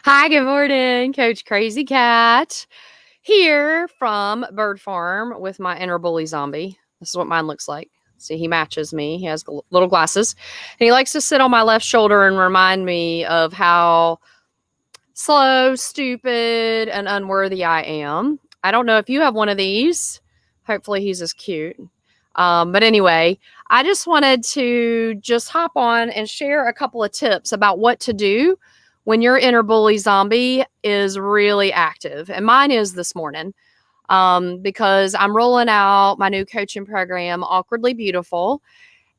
Hi, good morning, Coach Crazy Cat here from Bird Farm with my inner bully zombie. This is what mine looks like. See, he matches me. He has little glasses. And he likes to sit on my left shoulder and remind me of how slow, stupid, and unworthy I am. I don't know if you have one of these. Hopefully, he's as cute. But anyway, I just wanted to just hop on and share a couple of tips about what to do when your inner bully zombie is really active. And mine is this morning because I'm rolling out my new coaching program, Awkwardly Beautiful.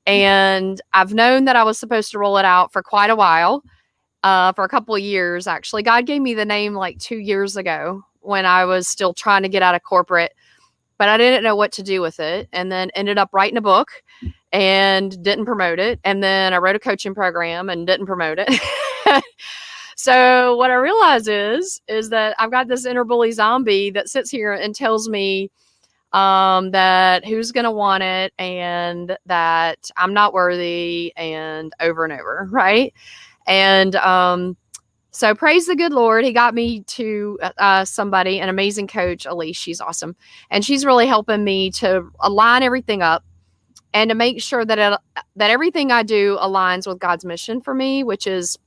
And I've known that I was supposed to roll it out for quite a while, for a couple of years, actually. God gave me the name like 2 years ago when I was still trying to get out of corporate, but I didn't know what to do with it, and then ended up writing a book and didn't promote it. And then I wrote a coaching program and didn't promote it. So what I realize is that I've got this inner bully zombie that sits here and tells me that who's going to want it and that I'm not worthy and over, right? And so praise the good Lord. He got me to somebody, an amazing coach, Elise. She's awesome. And she's really helping me to align everything up and to make sure that everything I do aligns with God's mission for me, which is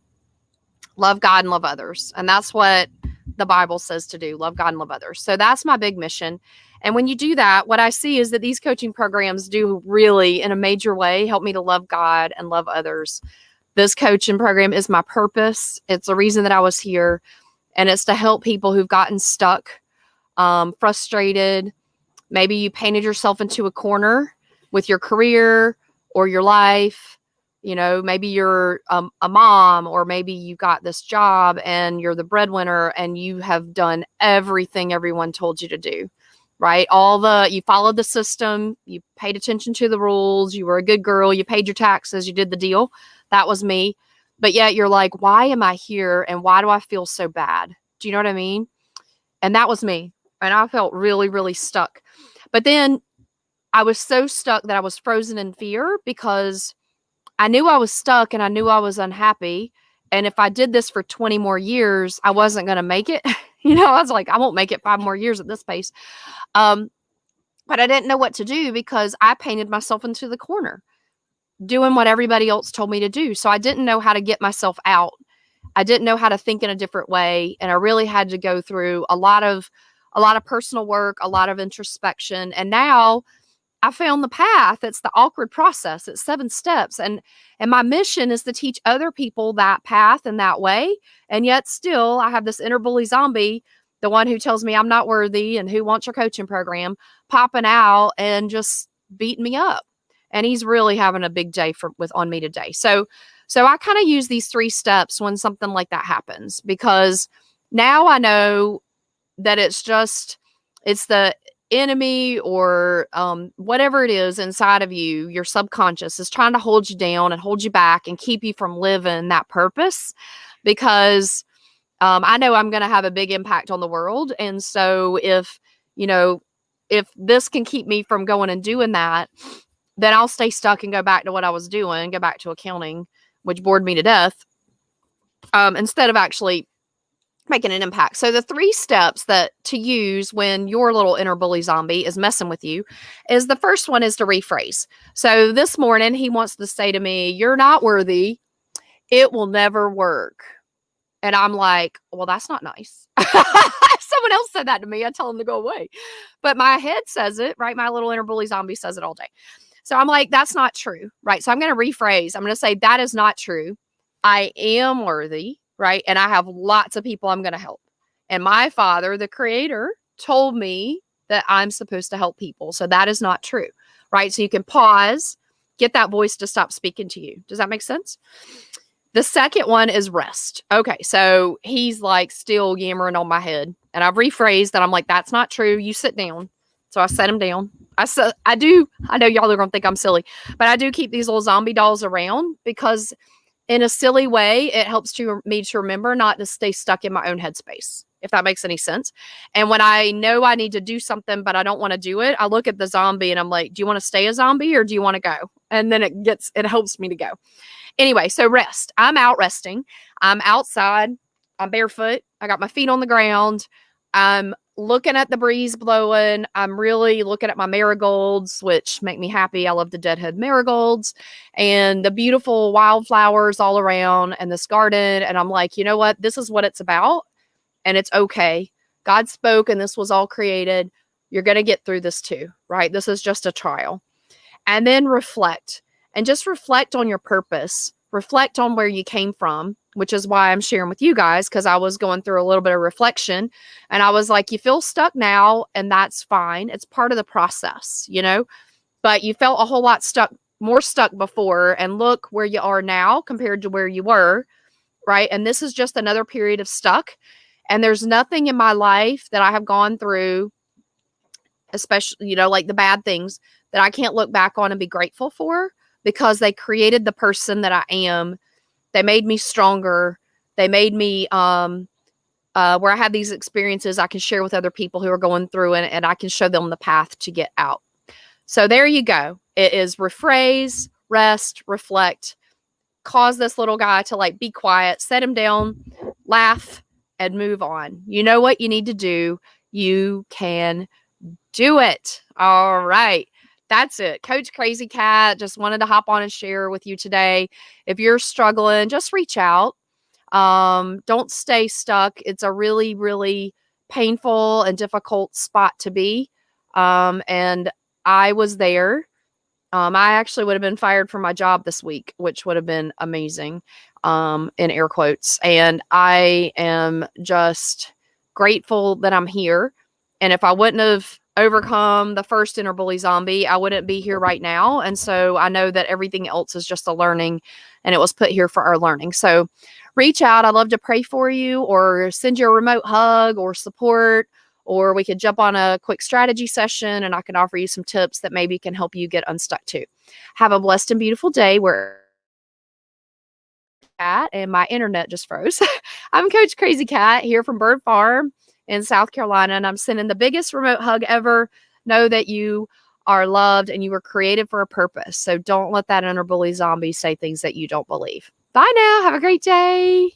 love God and love others. And that's what the Bible says to do, love God and love others. So that's my big mission. And when you do that, what I see is that these coaching programs do really, in a major way, help me to love God and love others. This coaching program is my purpose. It's the reason that I was here. And it's to help people who've gotten stuck, frustrated. Maybe you painted yourself into a corner with your career or your life. You know, maybe you're a mom, or maybe you got this job and you're the breadwinner and you have done everything everyone told you to do, right? You followed the system, you paid attention to the rules, you were a good girl, you paid your taxes, you did the deal. That was me. But yet you're like, why am I here? And why do I feel so bad? Do you know what I mean? And that was me. And I felt really, really stuck. But then I was so stuck that I was frozen in fear because I knew I was stuck and I knew I was unhappy. And if I did this for 20 more years, I wasn't going to make it. I was like, I won't make it 5 more years at this pace. But I didn't know what to do because I painted myself into the corner doing what everybody else told me to do. So I didn't know how to get myself out. I didn't know how to think in a different way. And I really had to go through a lot of personal work, a lot of introspection. And now I found the path. It's the awkward process. It's 7 steps. And my mission is to teach other people that path and that way. And yet still I have this inner bully zombie, the one who tells me I'm not worthy and who wants your coaching program, popping out and just beating me up. And he's really having a big day on me today. So I kind of use these 3 steps when something like that happens, because now I know that it's the enemy or whatever it is inside of you, your subconscious is trying to hold you down and hold you back and keep you from living that purpose, because I know I'm going to have a big impact on the world. And so if this can keep me from going and doing that, then I'll stay stuck and go back to what I was doing, go back to accounting, which bored me to death, instead of actually making an impact. So the 3 steps that to use when your little inner bully zombie is messing with you is, the first one is to rephrase. So this morning he wants to say to me, "You're not worthy. It will never work." And I'm like, well, that's not nice. If someone else said that to me, I'd tell them to go away. But my head says it, right? My little inner bully zombie says it all day. So I'm like, that's not true, right? So I'm going to rephrase. I'm going to say, that is not true. I am worthy, right? And I have lots of people I'm going to help. And my Father, the Creator, told me that I'm supposed to help people. So that is not true, right? So you can pause, get that voice to stop speaking to you. Does that make sense? The second one is rest. Okay, so he's like still yammering on my head. And I've rephrased that. I'm like, that's not true. You sit down. So I set him down. I know y'all are going to think I'm silly, but I do keep these little zombie dolls around because in a silly way, it helps me to remember not to stay stuck in my own headspace, if that makes any sense. And when I know I need to do something, but I don't want to do it, I look at the zombie and I'm like, do you want to stay a zombie or do you want to go? And then it helps me to go. Anyway, so rest. I'm out resting. I'm outside I'm barefoot. I got my feet on the ground. I'm looking at the breeze blowing. I'm really looking at my marigolds, which make me happy. I love the deadhead marigolds and the beautiful wildflowers all around and this garden. And I'm like, you know what? This is what it's about. And it's okay. God spoke and this was all created. You're going to get through this too, right? This is just a trial. And then reflect and just reflect on your purpose. Reflect on where you came from, which is why I'm sharing with you guys, because I was going through a little bit of reflection and I was like, you feel stuck now, and that's fine. It's part of the process, you know, but you felt a whole lot more stuck before, and look where you are now compared to where you were, right? And this is just another period of stuck. And there's nothing in my life that I have gone through, especially, you know, like the bad things, that I can't look back on and be grateful for, because they created the person that I am. They made me stronger. They made me where I had these experiences I can share with other people who are going through it, and I can show them the path to get out. So there you go. It is rephrase, rest, reflect, cause this little guy to like be quiet, set him down, laugh, and move on. You know what you need to do. You can do it. All right. That's it. Coach Crazy Cat just wanted to hop on and share with you today. If you're struggling, just reach out. Don't stay stuck. It's a really, really painful and difficult spot to be. And I was there. I actually would have been fired from my job this week, which would have been amazing, in air quotes. And I am just grateful that I'm here. And if I wouldn't have overcome the first inner bully zombie, I wouldn't be here right now. And so I know that everything else is just a learning, and it was put here for our learning. So reach out. I'd love to pray for you or send you a remote hug or support, or we could jump on a quick strategy session and I can offer you some tips that maybe can help you get unstuck too. Have a blessed and beautiful day where at, and my internet just froze. I'm Coach Crazy Cat here from Bird Farm in South Carolina, and I'm sending the biggest remote hug ever. Know that you are loved and you were created for a purpose. So don't let that inner bully zombie say things that you don't believe. Bye now. Have a great day.